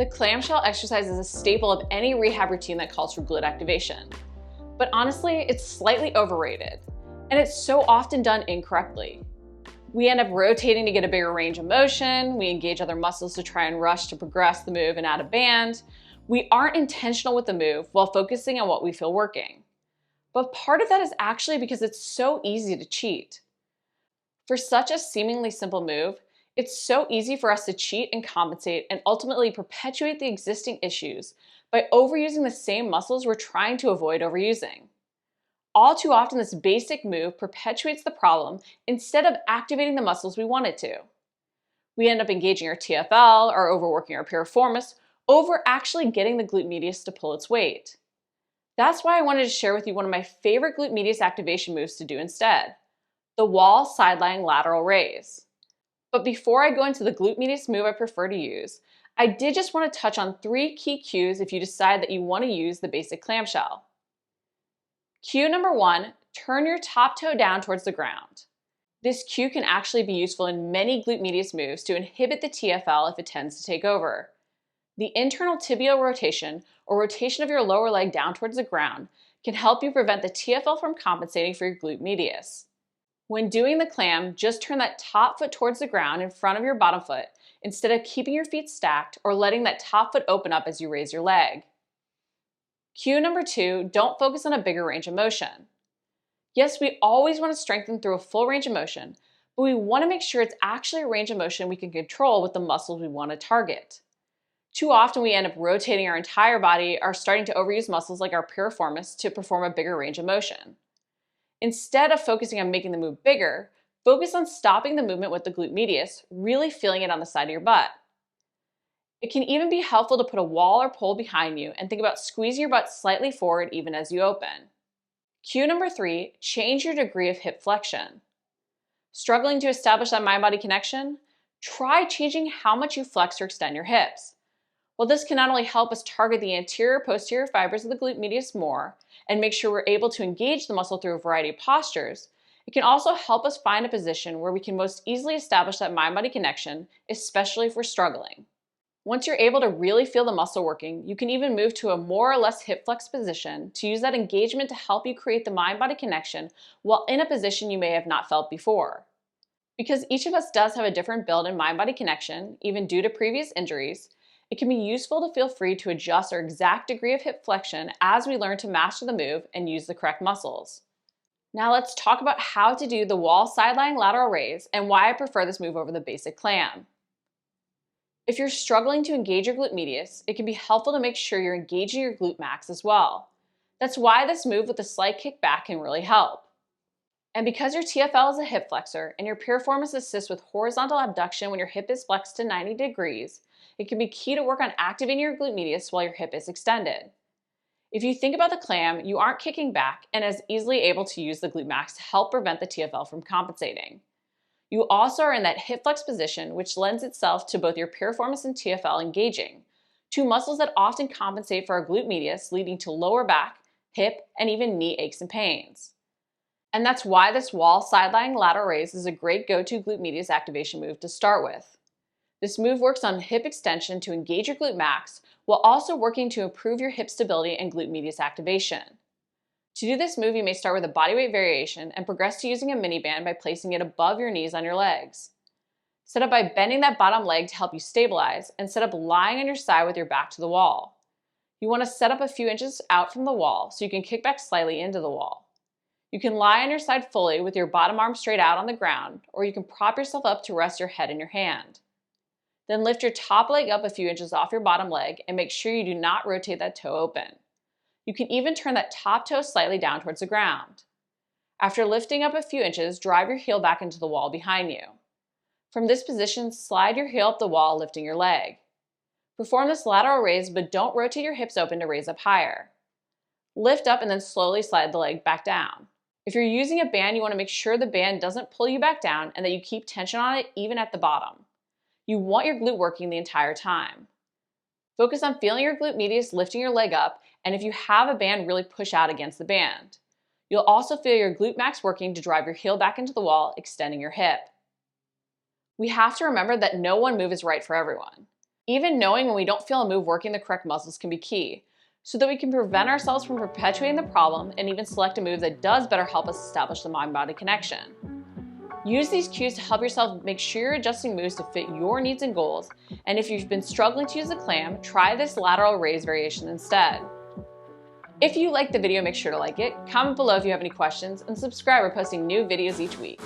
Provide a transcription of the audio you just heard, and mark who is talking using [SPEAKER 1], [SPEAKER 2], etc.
[SPEAKER 1] clamshell exercise is a staple of any rehab routine that calls for glute activation. But honestly, it's slightly overrated, and it's so often done incorrectly. We end up rotating to get a bigger range of motion, we engage other muscles to try and rush to progress the move and add a band. We aren't intentional with the move while focusing on what we feel working. But part of that is actually because it's so easy to cheat. For such a seemingly simple move, it's so easy for us to cheat and compensate and ultimately perpetuate the existing issues by overusing the same muscles we're trying to avoid overusing. All too often, this basic move perpetuates the problem instead of activating the muscles we want it to. We end up engaging our TFL or overworking our piriformis over actually getting the glute medius to pull its weight. That's why I wanted to share with you one of my favorite glute medius activation moves to do instead, the wall side-lying lateral raise. But before I go into the glute medius move I prefer to use, I did just want to touch on 3 key cues if you decide that you want to use the basic clamshell. Cue number 1, turn your top toe down towards the ground. This cue can actually be useful in many glute medius moves to inhibit the TFL if it tends to take over. The internal tibial rotation, or rotation of your lower leg down towards the ground, can help you prevent the TFL from compensating for your glute medius. When doing the clam, just turn that top foot towards the ground in front of your bottom foot instead of keeping your feet stacked or letting that top foot open up as you raise your leg. Cue number 2, don't focus on a bigger range of motion. Yes, we always want to strengthen through a full range of motion, but we want to make sure it's actually a range of motion we can control with the muscles we want to target. Too often we end up rotating our entire body or starting to overuse muscles like our piriformis to perform a bigger range of motion. Instead of focusing on making the move bigger, focus on stopping the movement with the glute medius, really feeling it on the side of your butt. It can even be helpful to put a wall or pole behind you and think about squeezing your butt slightly forward even as you open. Cue number 3, change your degree of hip flexion. Struggling to establish that mind-body connection? Try changing how much you flex or extend your hips. While this can not only help us target the anterior-posterior fibers of the glute medius more and make sure we're able to engage the muscle through a variety of postures, it can also help us find a position where we can most easily establish that mind-body connection, especially if we're struggling. Once you're able to really feel the muscle working, you can even move to a more or less hip flex position to use that engagement to help you create the mind-body connection while in a position you may have not felt before. Because each of us does have a different build and mind-body connection, even due to previous injuries, it can be useful to feel free to adjust our exact degree of hip flexion as we learn to master the move and use the correct muscles. Now let's talk about how to do the wall side-lying lateral raise and why I prefer this move over the basic clam. If you're struggling to engage your glute medius, it can be helpful to make sure you're engaging your glute max as well. That's why this move with a slight kick back can really help. And because your TFL is a hip flexor and your piriformis assists with horizontal abduction when your hip is flexed to 90 degrees, it can be key to work on activating your glute medius while your hip is extended. If you think about the clam, you aren't kicking back and as easily able to use the glute max to help prevent the TFL from compensating. You also are in that hip flex position, which lends itself to both your piriformis and TFL engaging, two muscles that often compensate for our glute medius, leading to lower back, hip, and even knee aches and pains. And that's why this wall side-lying lateral raise is a great go-to glute medius activation move to start with. This move works on hip extension to engage your glute max, while also working to improve your hip stability and glute medius activation. To do this move, you may start with a bodyweight variation and progress to using a mini band by placing it above your knees on your legs. Set up by bending that bottom leg to help you stabilize, and set up lying on your side with your back to the wall. You want to set up a few inches out from the wall so you can kick back slightly into the wall. You can lie on your side fully with your bottom arm straight out on the ground, or you can prop yourself up to rest your head in your hand. Then lift your top leg up a few inches off your bottom leg and make sure you do not rotate that toe open. You can even turn that top toe slightly down towards the ground. After lifting up a few inches, drive your heel back into the wall behind you. From this position, slide your heel up the wall, lifting your leg. Perform this lateral raise, but don't rotate your hips open to raise up higher. Lift up and then slowly slide the leg back down. If you're using a band, you want to make sure the band doesn't pull you back down and that you keep tension on it even at the bottom. You want your glute working the entire time. Focus on feeling your glute medius lifting your leg up, and if you have a band, really push out against the band. You'll also feel your glute max working to drive your heel back into the wall, extending your hip. We have to remember that no one move is right for everyone. Even knowing when we don't feel a move working the correct muscles can be key, so that we can prevent ourselves from perpetuating the problem and even select a move that does better help us establish the mind-body connection. Use these cues to help yourself make sure you're adjusting moves to fit your needs and goals, and if you've been struggling to use the clam, try this lateral raise variation instead. If you liked the video, make sure to like it, comment below if you have any questions, and subscribe. We're posting new videos each week.